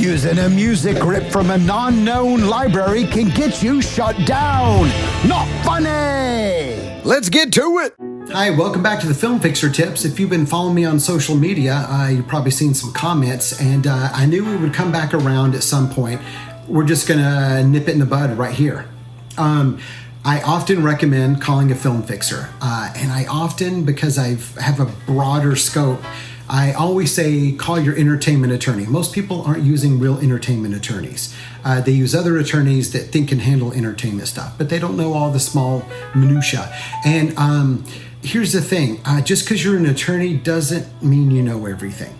Using a music ripped from a non-known library can get you shut down. Not funny. Let's get to it. Hi, welcome back to the Film Fixer Tips. If you've been following me on social media, you've probably seen some comments, and I knew we would come back around at some point. We're just gonna nip it in the bud right here. I often recommend calling a film fixer, and I often, because I have a broader scope, I always say call your entertainment attorney. Most people aren't using real entertainment attorneys. They use other attorneys that think can handle entertainment stuff, but they don't know all the small minutia. And here's the thing, just because you're an attorney doesn't mean you know everything.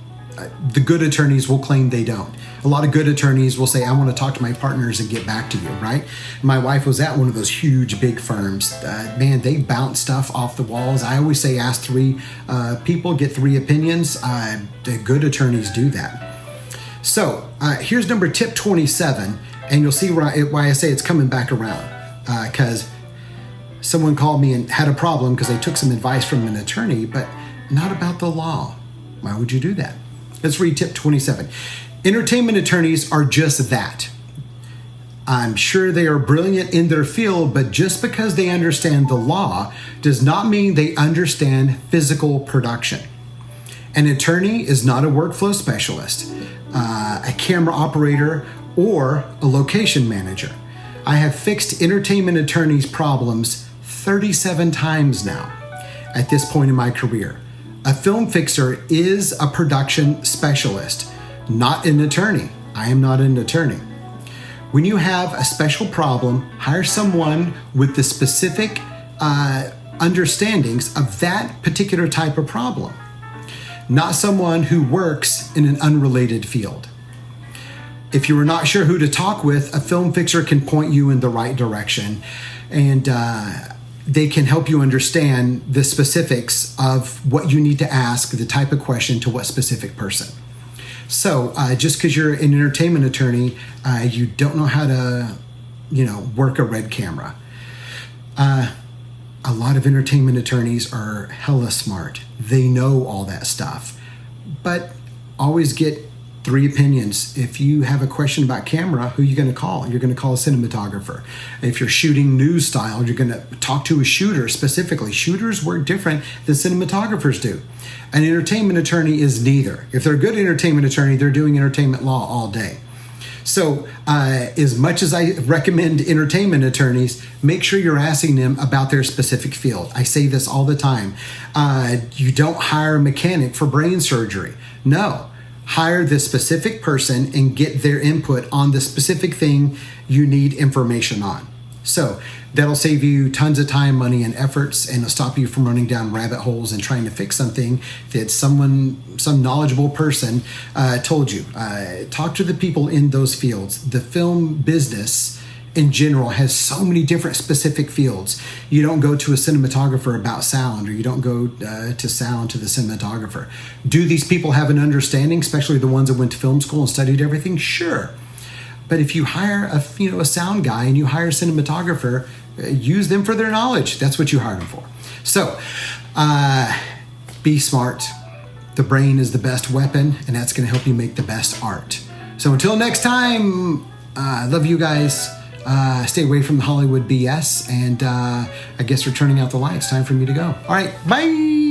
The good attorneys will claim they don't. A lot of good attorneys will say, I want to talk to my partners and get back to you, right? My wife was at one of those huge, big firms. Man, they bounce stuff off the walls. I always say ask three people, get three opinions. The good attorneys do that. So here's tip 27, and you'll see why I say it's coming back around. Because someone called me and had a problem because they took some advice from an attorney, but not about the law. Why would you do that? Let's read tip 27. Entertainment attorneys are just that. I'm sure they are brilliant in their field, but just because they understand the law does not mean they understand physical production. An attorney is not a workflow specialist, a camera operator, or a location manager. I have fixed entertainment attorneys' problems 37 times now at this point in my career. A film fixer is a production specialist, not an attorney. I am not an attorney. When you have a special problem, hire someone with the specific understandings of that particular type of problem, not someone who works in an unrelated field. If you are not sure who to talk with, a film fixer can point you in the right direction, and they can help you understand the specifics of what you need to ask, the type of question to what specific person. So just because you're an entertainment attorney, you don't know how to, work a red camera. A lot of entertainment attorneys are hella smart. They know all that stuff, but always get three opinions. If you have a question about camera, who are you going to call? You're going to call a cinematographer. If you're shooting news style, you're going to talk to a shooter specifically. Shooters work different than cinematographers do. An entertainment attorney is neither. If they're a good entertainment attorney, they're doing entertainment law all day. So as much as I recommend entertainment attorneys, make sure you're asking them about their specific field. I say this all the time. You don't hire a mechanic for brain surgery. No. Hire the specific person and get their input on the specific thing you need information on. So that'll save you tons of time, money, and efforts, and it'll stop you from running down rabbit holes and trying to fix something that some knowledgeable person told you. Talk to the people in those fields. The film business in general has so many different specific fields. You don't go to a cinematographer about sound, or you don't go to sound to the cinematographer. Do these people have an understanding, especially the ones that went to film school and studied everything? Sure. But if you hire a sound guy and you hire a cinematographer, use them for their knowledge. That's what you hired them for. So be smart. The brain is the best weapon, and that's going to help you make the best art. So until next time, I love you guys. Stay away from the Hollywood BS, and I guess we're turning out the lights. Time for me to go. All right, bye.